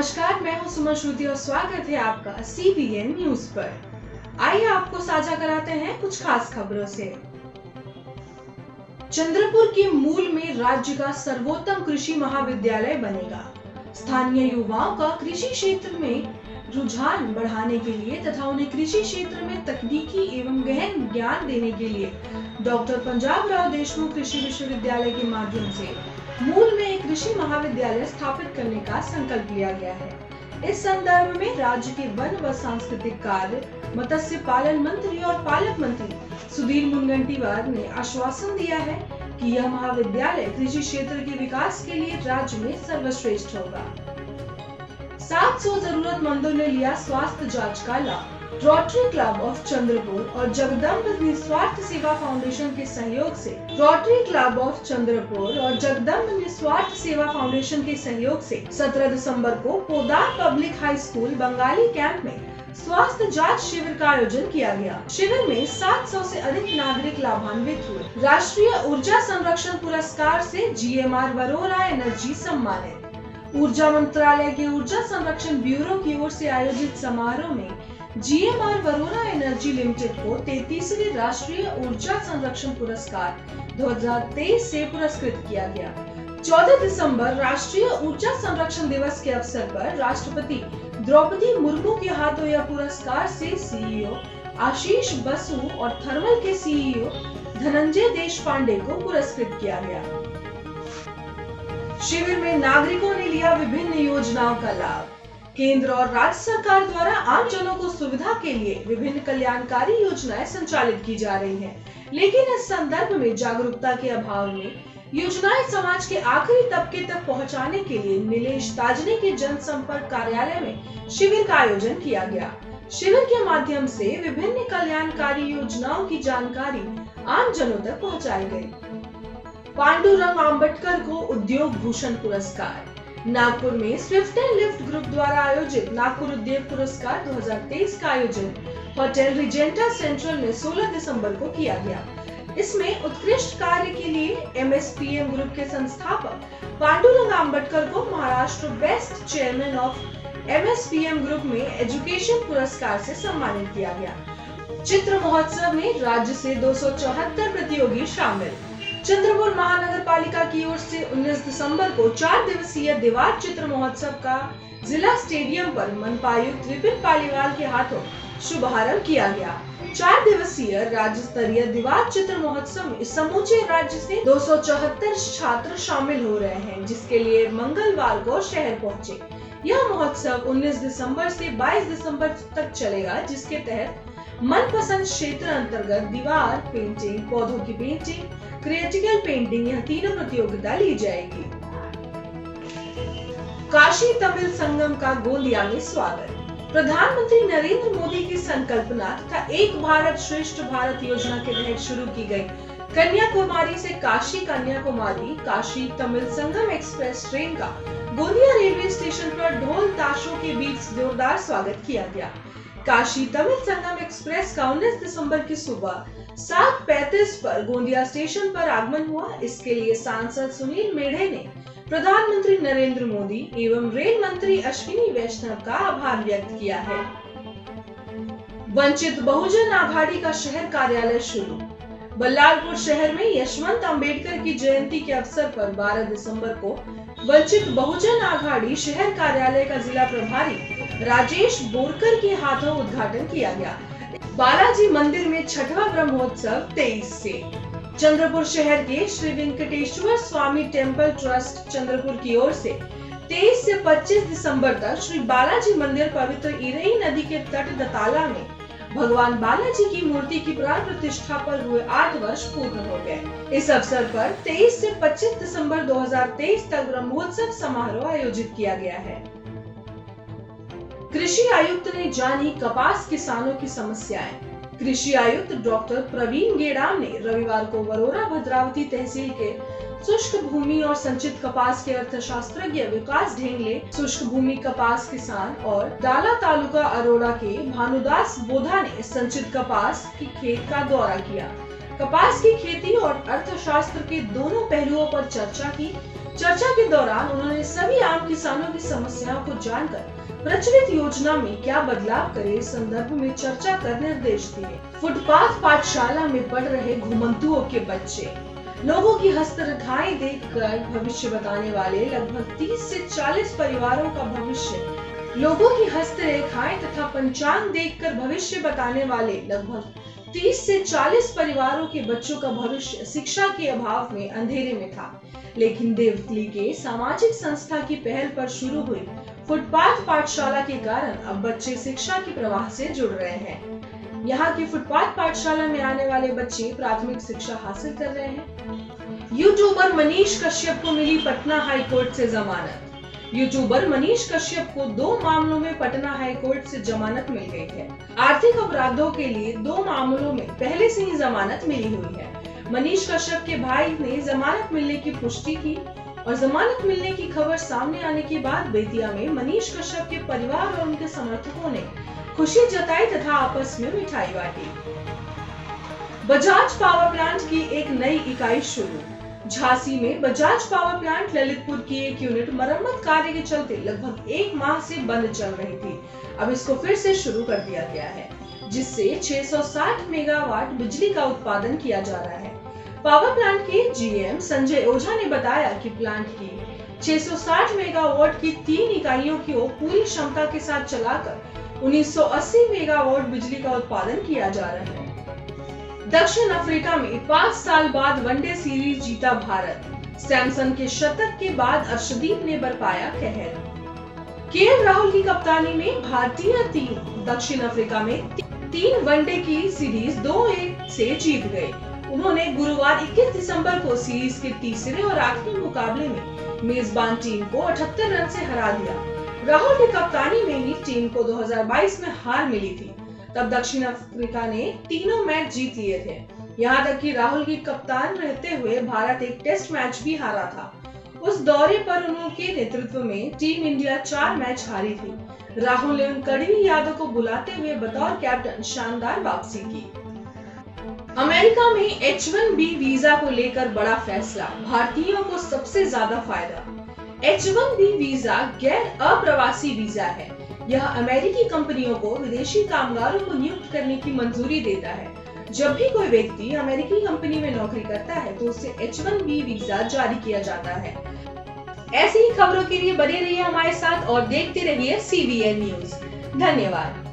नमस्कार, मैं हूं सुमन श्रुति और स्वागत है आपका CBN न्यूज पर। आइए आपको साझा कराते हैं कुछ खास खबरों से। चंद्रपुर के मूल में राज्य का सर्वोत्तम कृषि महाविद्यालय बनेगा। स्थानीय युवाओं का कृषि क्षेत्र में रुझान बढ़ाने के लिए तथा उन्हें कृषि क्षेत्र में तकनीकी एवं गहन ज्ञान देने के लिए डॉक्टर पंजाबराव देशमुख कृषि विश्वविद्यालय के माध्यम से मूल में एक कृषि महाविद्यालय स्थापित करने का संकल्प लिया गया है। इस संदर्भ में राज्य के वन व सांस्कृतिक कार्य, मत्स्य पालन मंत्री और पालक मंत्री सुधीर मुनगंटीवार ने आश्वासन दिया है कि यह महाविद्यालय कृषि क्षेत्र के विकास के लिए राज्य में सर्वश्रेष्ठ होगा। 700 जरूरतमंदों ने लिया स्वास्थ्य जांच का लाभ। रोटरी क्लब ऑफ चंद्रपुर और जगदम्ब निस्वार्थ सेवा फाउंडेशन के सहयोग से 17 दिसंबर को Podar public high school Bengali camp में स्वास्थ्य जांच शिविर का आयोजन किया गया। शिविर में 700 से अधिक नागरिक लाभान्वित हुए। राष्ट्रीय ऊर्जा संरक्षण पुरस्कार से GMR वरोरा एनर्जी सम्मानित। ऊर्जा मंत्रालय के ऊर्जा संरक्षण ब्यूरो की ओर से आयोजित समारोह में GMR वरोरा एनर्जी लिमिटेड को 33वीं राष्ट्रीय ऊर्जा संरक्षण पुरस्कार 2023 से पुरस्कृत किया गया। 14 दिसंबर राष्ट्रीय ऊर्जा संरक्षण दिवस के अवसर पर राष्ट्रपति द्रौपदी मुर्मू के हाथों यह पुरस्कार से CEO आशीष बसु और थर्मल के CEO धनंजय देशपांडे को पुरस्कृत किया गया। शिविर में नागरिकों ने लिया विभिन्न योजनाओं का लाभ। केंद्र और राज्य सरकार द्वारा आम जनों को सुविधा के लिए विभिन्न कल्याणकारी योजनाएं संचालित की जा रही हैं, लेकिन इस संदर्भ में जागरूकता के अभाव में योजनाएं समाज के आखिरी तबके तक पहुंचाने के लिए नीलेश ताजने के जनसंपर्क कार्यालय में शिविर का आयोजन किया गया। शिविर के माध्यम से विभिन्न कल्याणकारी योजनाओं की जानकारी आम जनों तक पहुंचाई गई। पांडुरंग आम्बेडकर को उद्योग भूषण पुरस्कार। नागपुर में स्विफ्ट एंड लिफ्ट ग्रुप द्वारा आयोजित नागपुर उद्योग पुरस्कार 2023 का आयोजन होटल रिजेंटा सेंट्रल में 16 दिसंबर को किया गया। इसमें उत्कृष्ट कार्य के लिए MSPM ग्रुप के संस्थापक पांडुरंग आम्बेडकर को Maharashtra best chairman of MSPM group में एजुकेशन पुरस्कार से सम्मानित किया गया। चित्र महोत्सव में राज्य से 274 प्रतियोगी शामिल। चंद्रपुर महानगर पालिका की ओर से 19 दिसंबर को 4 दिवसीय दीवार चित्र महोत्सव का जिला स्टेडियम पर मनपायुक्त विपिन पालीवाल के हाथों शुभारंभ किया गया। 4 दिवसीय राज्य स्तरीय दीवार चित्र महोत्सव में समूचे राज्य से 274 छात्र शामिल हो रहे हैं, जिसके लिए मंगलवार को शहर पहुंचे। यह महोत्सव 19 दिसंबर से 22 दिसंबर तक चलेगा, जिसके तहत मनपसंद क्षेत्र अंतर्गत दीवार पेंटिंग, पौधों की पेंटिंग, क्रिएटिकल पेंटिंग, यह तीनों प्रतियोगिता ली जाएगी। काशी तमिल संगम का गोंदिया में स्वागत। प्रधानमंत्री नरेंद्र मोदी की संकल्पना तथा एक भारत श्रेष्ठ भारत योजना के तहत शुरू की गई कन्याकुमारी से काशी कन्याकुमारी काशी तमिल संगम एक्सप्रेस ट्रेन का गोंदिया रेलवे स्टेशन पर ढोल ताशों के बीच जोरदार स्वागत किया गया। काशी तमिल संगम एक्सप्रेस का 19 दिसंबर की सुबह 7:35 पर गोंदिया स्टेशन पर आगमन हुआ। इसके लिए सांसद सुनील मेढ़े ने प्रधानमंत्री नरेंद्र मोदी एवं रेल मंत्री अश्विनी वैष्णव का आभार व्यक्त किया है। वंचित बहुजन आघाड़ी का शहर कार्यालय शुरू। बल्लारपुर शहर में यशवंत अंबेडकर की जयंती के अवसर पर 12 दिसंबर को वंचित बहुजन आघाड़ी शहर कार्यालय का जिला प्रभारी राजेश बोरकर के हाथों उद्घाटन किया गया। बालाजी मंदिर में छठवां ब्रह्मोत्सव 23 से। चंद्रपुर शहर के श्री वेंकटेश्वर स्वामी टेम्पल ट्रस्ट चंद्रपुर की ओर से 23 से 25 दिसंबर तक श्री बालाजी मंदिर पवित्र इरई नदी के तट दताला में भगवान बालाजी की मूर्ति की प्राण प्रतिष्ठा पर हुए 8 वर्ष पूर्ण हो गए। इस अवसर पर 23 से 25 दिसंबर 2023 तक ब्रह्मोत्सव समारोह आयोजित किया गया है। कृषि आयुक्त ने जानी कपास किसानों की समस्याएं। कृषि आयुक्त डॉक्टर प्रवीण गेड़ाम ने रविवार को वरोरा भद्रावती तहसील के शुष्क भूमि और संचित कपास के अर्थशास्त्रज्ञ विकास ढेंगले, शुष्क भूमि कपास किसान और डाला तालुका अरोड़ा के भानुदास बोधा ने संचित कपास की खेत का दौरा किया। कपास की खेती और अर्थशास्त्र के दोनों पहलुओं पर चर्चा की। चर्चा के दौरान उन्होंने सभी आम किसानों की समस्याओं को जानकर प्रचलित योजना में क्या बदलाव करे इस संदर्भ में चर्चा कर निर्देश दिए। फुटपाथ पाठशाला में पढ़ रहे घुमंतुओं के बच्चे, लोगों की हस्तरेखाएं देखकर भविष्य बताने वाले लगभग 30 से 40 परिवारों का भविष्य, लोगों की हस्तरेखाएं तथा पंचांग देखकर भविष्य बताने वाले लगभग 30 से 40 परिवारों के बच्चों का भविष्य शिक्षा के अभाव में अंधेरे में था। लेकिन देवतली के सामाजिक संस्था की पहल पर शुरू हुई फुटपाथ पाठशाला के कारण अब बच्चे शिक्षा के प्रवाह से जुड़ रहे हैं। यहाँ की फुटपाथ पाठशाला में आने वाले बच्चे प्राथमिक शिक्षा हासिल कर रहे हैं। यूट्यूबर मनीष कश्यप को मिली पटना हाई कोर्ट से जमानत। यूट्यूबर मनीष कश्यप को 2 मामलों में पटना हाई कोर्ट से जमानत मिल गई है। आर्थिक अपराधों के लिए 2 मामलों में पहले से ही जमानत मिली हुई है। मनीष कश्यप के भाई ने जमानत मिलने की पुष्टि की और जमानत मिलने की खबर सामने आने के बाद बेतिया में मनीष कश्यप के परिवार और उनके समर्थकों ने खुशी जताई तथा आपस में मिठाई बांटी। बजाज पावर प्लांट की एक नई इकाई शुरू। झांसी में बजाज पावर प्लांट ललितपुर की एक यूनिट मरम्मत कार्य के चलते लगभग 1 माह से बंद चल रही थी। अब इसको फिर से शुरू कर दिया गया है, जिससे 660 मेगावाट बिजली का उत्पादन किया जा रहा है। पावर प्लांट के जीएम संजय ओझा ने बताया कि प्लांट की 660 मेगावाट की 3 इकाइयों को पूरी क्षमता के साथ चलाकर 1980 मेगावाट बिजली का उत्पादन किया जा रहा है। दक्षिण अफ्रीका में 5 साल बाद वनडे सीरीज जीता भारत। सैमसन के शतक के बाद अर्शदीप ने बरपाया कहर। केएल राहुल की कप्तानी में भारतीय टीम दक्षिण अफ्रीका में 3 वनडे की सीरीज 2-1 से जीत गए। उन्होंने गुरुवार 21 दिसंबर को सीरीज के तीसरे और आखिरी मुकाबले में मेजबान टीम को 78 रन से हरा दिया। राहुल की कप्तानी में ही टीम को 2022 में हार मिली थी। तब दक्षिण अफ्रीका ने तीनों मैच जीत लिए थे। यहाँ तक कि राहुल की कप्तान रहते हुए भारत एक टेस्ट मैच भी हारा था। उस दौरे पर उनके नेतृत्व में टीम इंडिया 4 मैच हारी थी। राहुल ने उन कड़वी यादों को बुलाते हुए बतौर कैप्टन शानदार वापसी की। अमेरिका में H1B वीजा को लेकर बड़ा फैसला, भारतीयों को सबसे ज्यादा फायदा। H1B वीजा गैर अप्रवासी वीजा है। यह अमेरिकी कंपनियों को विदेशी कामगारों को नियुक्त करने की मंजूरी देता है। जब भी कोई व्यक्ति अमेरिकी कंपनी में नौकरी करता है तो उसे H1B वीजा जारी किया जाता है। ऐसी ही खबरों के लिए बने रहिए हमारे साथ और देखते रहिए CBN न्यूज। धन्यवाद।